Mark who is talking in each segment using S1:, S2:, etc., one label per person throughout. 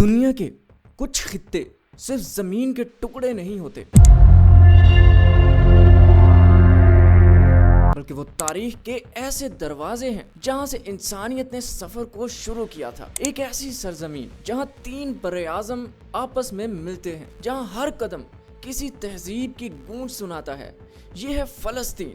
S1: دنیا کے کچھ خطے صرف زمین کے ٹکڑے نہیں ہوتے بلکہ وہ تاریخ کے ایسے دروازے ہیں جہاں سے انسانیت نے سفر کو شروع کیا تھا۔ ایک ایسی سرزمین جہاں تین براعظم آپس میں ملتے ہیں، جہاں ہر قدم کسی تہذیب کی گونج سناتا ہے۔ یہ ہے فلسطین۔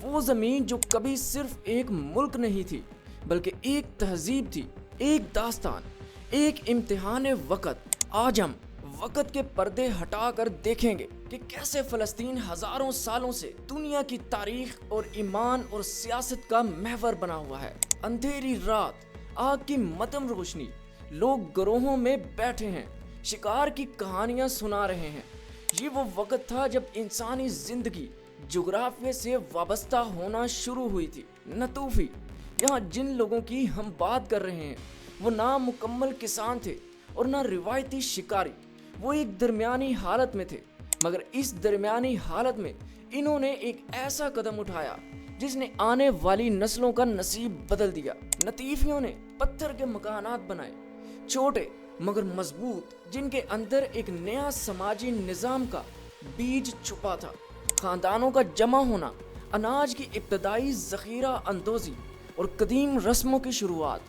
S1: وہ زمین جو کبھی صرف ایک ملک نہیں تھی بلکہ ایک تہذیب تھی، ایک داستان، ایک امتحان وقت۔ آج ہم وقت کے پردے ہٹا کر دیکھیں گے کہ کیسے فلسطین ہزاروں سالوں سے دنیا کی تاریخ اور ایمان اور سیاست کا محور بنا ہوا ہے۔ اندھیری رات، آگ کی مدھم روشنی، لوگ گروہوں میں بیٹھے ہیں، شکار کی کہانیاں سنا رہے ہیں۔ یہ وہ وقت تھا جب انسانی زندگی جغرافیے سے وابستہ ہونا شروع ہوئی تھی۔ نطوفی، یہاں جن لوگوں کی ہم بات کر رہے ہیں وہ نہ مکمل کسان تھے اور نہ روایتی شکاری۔ وہ ایک درمیانی حالت میں تھے، مگر اس درمیانی حالت میں انہوں نے ایک ایسا قدم اٹھایا جس نے آنے والی نسلوں کا نصیب بدل دیا۔ نطیفیوں نے پتھر کے مکانات بنائے، چھوٹے مگر مضبوط، جن کے اندر ایک نیا سماجی نظام کا بیج چھپا تھا۔ خاندانوں کا جمع ہونا، اناج کی ابتدائی ذخیرہ اندوزی اور قدیم رسموں کی شروعات۔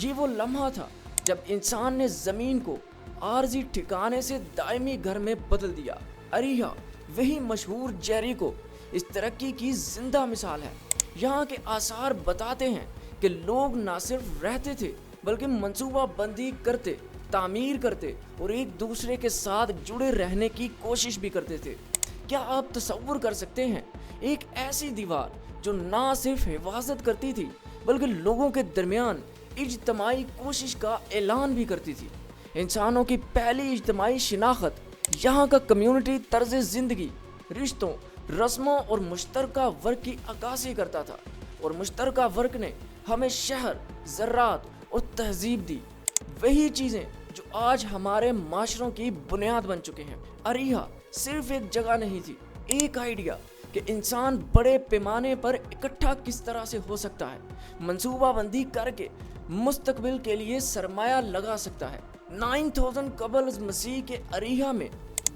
S1: یہ وہ لمحہ تھا جب انسان نے زمین کو عارضی ٹھکانے سے دائمی گھر میں بدل دیا۔ اریحا، وہی مشہور جیریکو، اس ترقی کی زندہ مثال ہے۔ یہاں کے آثار بتاتے ہیں کہ لوگ نہ صرف رہتے تھے بلکہ منصوبہ بندی کرتے، تعمیر کرتے اور ایک دوسرے کے ساتھ جڑے رہنے کی کوشش بھی کرتے تھے۔ کیا آپ تصور کر سکتے ہیں ایک ایسی دیوار جو نہ صرف حفاظت کرتی تھی بلکہ لوگوں کے درمیان اجتماعی کوشش کا اعلان بھی کرتی تھی؟ انسانوں کی پہلی اجتماعی شناخت یہاں کا کمیونٹی طرز زندگی، رشتوں، رسموں اور مشترکہ ورک کی عکاسی کرتا تھا، اور مشترکہ ورک نے ہمیں شہر، زراعت اور تہذیب دی، وہی چیزیں جو آج ہمارے معاشروں کی بنیاد بن چکے ہیں۔ اریحا صرف ایک جگہ نہیں تھی، ایک آئیڈیا کہ انسان بڑے پیمانے پر اکٹھا کس طرح سے ہو سکتا ہے، منصوبہ بندی کر کے مستقبل کے لیے سرمایہ لگا سکتا ہے۔ 9000 قبل از مسیح کے اریحا میں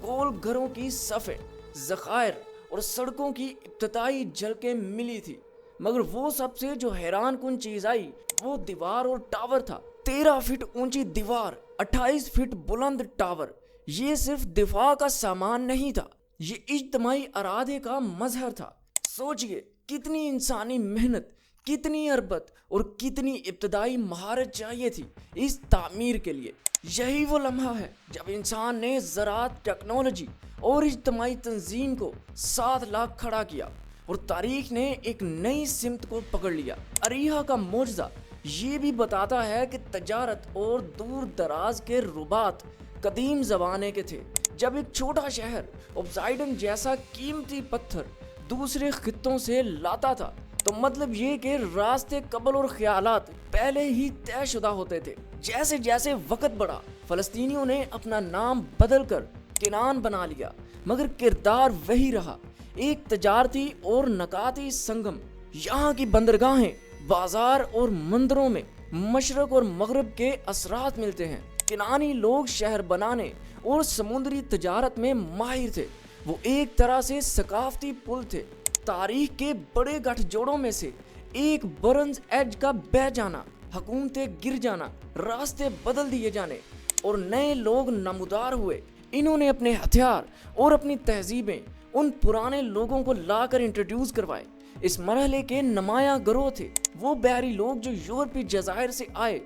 S1: گول گھروں کی صفیں، ذخائر اور سڑکوں کی ابتدائی جھلکیں ملی تھی، مگر وہ سب سے جو حیران کن چیز آئی وہ دیوار اور ٹاور تھا۔ 13 فٹ اونچی دیوار، 28 فٹ بلند ٹاور۔ یہ صرف دفاع کا سامان نہیں تھا، یہ اجتماعی ارادے کا مظہر تھا۔ سوچئے کتنی انسانی محنت، کتنی عربت اور کتنی ابتدائی مہارت چاہیے تھی اس تعمیر کے لیے۔ یہی وہ لمحہ ہے جب انسان نے زراعت، ٹیکنالوجی اور اجتماعی تنظیم کو ساتھ لا کھڑا کیا اور تاریخ نے ایک نئی سمت کو پکڑ لیا۔ اریحا کا معجزہ یہ بھی بتاتا ہے کہ تجارت اور دور دراز کے رباط قدیم زمانے کے تھے۔ جب ایک چھوٹا شہر اوبسائڈن جیسا قیمتی پتھر دوسرے خطوں سے لاتا تھا تو مطلب یہ کہ راستے، قبل اور خیالات پہلے ہی طے شدہ ہوتے تھے۔ جیسے جیسے وقت بڑھا، فلسطینیوں نے اپنا نام بدل کر کنعان بنا لیا، مگر کردار وہی رہا، ایک تجارتی اور نکاتی سنگم۔ یہاں کی بندرگاہیں، بازار اور مندروں میں مشرق اور مغرب کے اثرات ملتے ہیں۔ کنعانی لوگ شہر بنانے اور سمندری تجارت میں ماہر تھے، وہ ایک طرح سے ثقافتی پل تھے۔ تاریخ کے بڑے گٹھ جوڑوں میں سے ایک برنز ایج کا بہہ جانا، حکومتیں گر جانا، راستے بدل دیے جانے اور نئے لوگ نمودار ہوئے۔ انہوں نے اپنے ہتھیار اور اپنی تہذیبیں ان پرانے لوگوں کو لا کر انٹروڈیوس کروائے۔ اس مرحلے کے نمایاں گروہ تھے وہ بحری لوگ جو یورپی جزائر سے آئے۔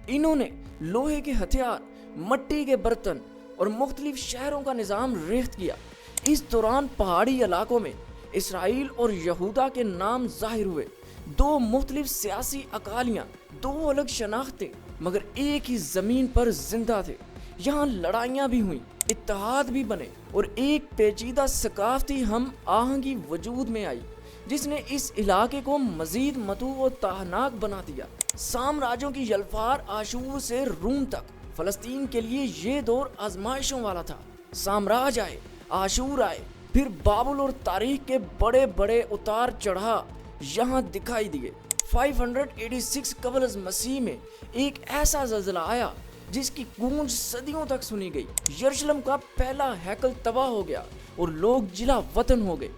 S1: انہوں نے لوہے کے ہتھیار، مٹی کے برتن اور مختلف شہروں کا نظام ریخت کیا۔ اس دوران پہاڑی علاقوں میں اسرائیل اور یہودا کے نام ظاہر ہوئے، دو مختلف سیاسی اقالیاں، دو الگ شناختیں، مگر ایک ہی زمین پر زندہ تھے۔ یہاں لڑائیاں بھی ہوئیں، اتحاد بھی بنے اور ایک پیچیدہ ثقافتی ہم آہنگی وجود میں آئی جس نے اس علاقے کو مزید متوع و تاہناک بنا دیا۔ سامراجوں کی یلفار آشور سے روم تک، فلسطین کے لیے یہ دور آزمائشوں والا تھا۔ سامراج آئے، آشور آئے، پھر بابل، اور تاریخ کے بڑے بڑے اتار چڑھا یہاں دکھائی دیے۔ 586 قبل از مسیح میں ایک ایسا زلزلہ آیا جس کی گونج صدیوں تک سنی گئی۔ یروشلم کا پہلا ہیکل تباہ ہو گیا اور لوگ جلا وطن ہو گئے۔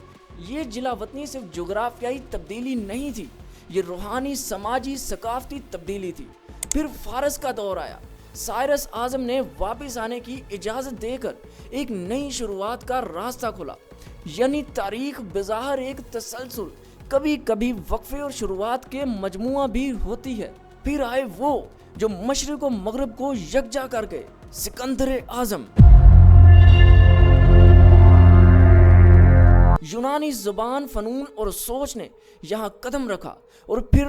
S1: یہ جلا وطنی صرف جغرافیائی تبدیلی نہیں تھی، یہ روحانی، سماجی، ثقافتی تبدیلی تھی۔ پھر فارس کا دور آیا۔ سائرس اعظم نے واپس آنے کی اجازت دے کر ایک نئی شروعات کا راستہ کھولا۔ یعنی تاریخ بظاہر ایک تسلسل، کبھی کبھی وقفے اور شروعات کے مجموعہ بھی ہوتی ہے۔ پھر آئے وہ جو مشرق و مغرب کو یکجا کر گئے، سکندر اعظم۔ یونانی زبان، فنون اور سوچ نے یہاں قدم رکھا، اور پھر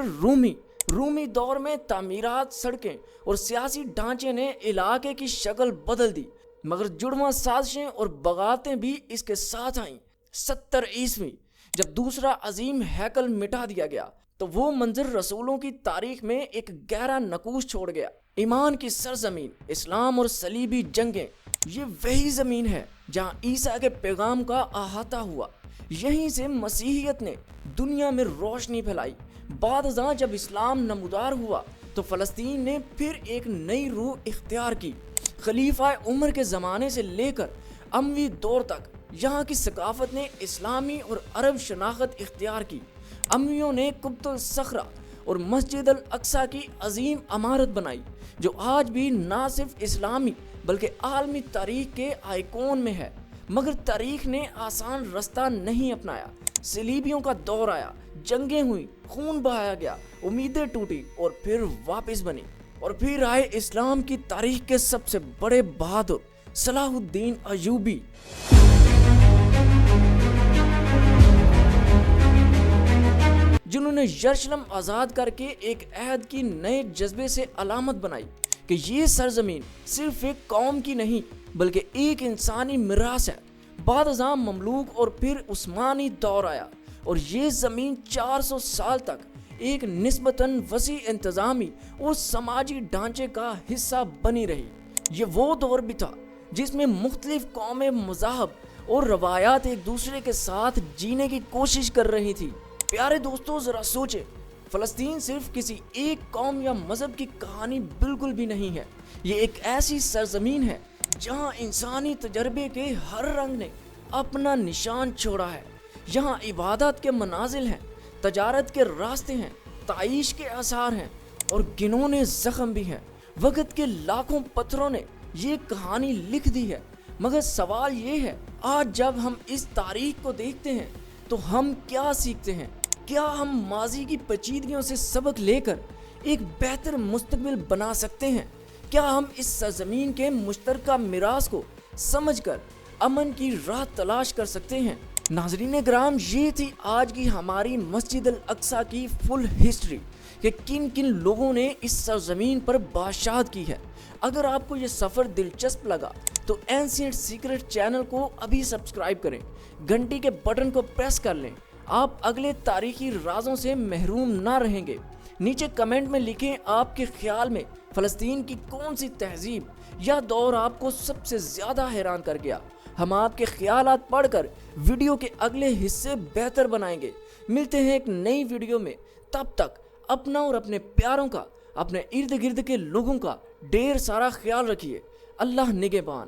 S1: رومی دور میں تعمیرات، سڑکیں اور سیاسی ڈھانچے نے علاقے کی شکل بدل دی، مگر جڑواں سازشیں اور بغاوتیں بھی اس کے ساتھ آئیں۔ 70 عیسوی جب دوسرا عظیم ہیکل مٹا دیا گیا تو وہ منظر رسولوں کی تاریخ میں ایک گہرا نقوش چھوڑ گیا۔ ایمان کی سرزمین، اسلام اور صلیبی جنگیں، یہ وہی زمین ہے جہاں عیسیٰ کے پیغام کا احاطہ ہوا۔ یہیں سے مسیحیت نے دنیا میں روشنی پھیلائی۔ بعد ازاں جب اسلام نمودار ہوا تو فلسطین نے پھر ایک نئی روح اختیار کی۔ خلیفہ عمر کے زمانے سے لے کر اموی دور تک یہاں کی ثقافت نے اسلامی اور عرب شناخت اختیار کی۔ امویوں نے قبۃ الصخرہ اور مسجد الاقصیٰ کی عظیم عمارت بنائی، جو آج بھی نہ صرف اسلامی بلکہ عالمی تاریخ کے آئیکون میں ہے۔ مگر تاریخ نے آسان رستہ نہیں اپنایا۔ صلیبیوں کا دور آیا، جنگیں ہوئیں، خون بہایا گیا، امیدیں ٹوٹی اور پھر واپس بنی۔ اور پھر آئے اسلام کی تاریخ کے سب سے بڑے بہادر، صلاح الدین ایوبی۔ جنہوں نے یروشلم آزاد کر کے ایک عہد کی نئے جذبے سے علامت بنائی کہ یہ سرزمین صرف ایک قوم کی نہیں بلکہ ایک انسانی میراث ہے۔ بعد ازاں مملوک اور پھر عثمانی دور آیا، اور یہ زمین 400 سال تک ایک نسبتاً وسیع انتظامی اور سماجی ڈھانچے کا حصہ بنی رہی۔ یہ وہ دور بھی تھا جس میں مختلف قومیں، مذاہب اور روایات ایک دوسرے کے ساتھ جینے کی کوشش کر رہی تھی۔ پیارے دوستو، ذرا سوچیں، فلسطین صرف کسی ایک قوم یا مذہب کی کہانی بالکل بھی نہیں ہے۔ یہ ایک ایسی سرزمین ہے جہاں انسانی تجربے کے ہر رنگ نے اپنا نشان چھوڑا ہے۔ یہاں عبادت کے منازل ہیں، تجارت کے راستے ہیں، تعیش کے آثار ہیں اور گنونے زخم بھی ہیں۔ وقت کے لاکھوں پتھروں نے یہ کہانی لکھ دی ہے۔ مگر سوال یہ ہے، آج جب ہم اس تاریخ کو دیکھتے ہیں تو ہم کیا سیکھتے ہیں؟ کیا ہم ماضی کی پیچیدگیوں سے سبق لے کر ایک بہتر مستقبل بنا سکتے ہیں؟ کیا ہم اس سرزمین کے مشترکہ میراث کو سمجھ کر امن کی راہ تلاش کر سکتے ہیں؟ ناظرین کرام، یہ تھی آج کی ہماری مسجد الاقصیٰ کی فل ہسٹری کہ کن کن لوگوں نے اس سرزمین پر بادشاہت کی ہے۔ اگر آپ کو یہ سفر دلچسپ لگا تو اینسینٹ سیکرٹ چینل کو ابھی سبسکرائب کریں، گھنٹی کے بٹن کو پریس کر لیں۔ آپ اگلے تاریخی رازوں سے محروم نہ رہیں گے۔ نیچے کمنٹ میں لکھیں آپ کے خیال میں فلسطین کی کون سی تہذیب یا دور آپ کو سب سے زیادہ حیران کر گیا۔ ہم آپ کے خیالات پڑھ کر ویڈیو کے اگلے حصے بہتر بنائیں گے۔ ملتے ہیں ایک نئی ویڈیو میں، تب تک اپنا اور اپنے پیاروں کا، اپنے ارد گرد کے لوگوں کا ڈھیر سارا خیال رکھیے۔ اللہ نگہبان۔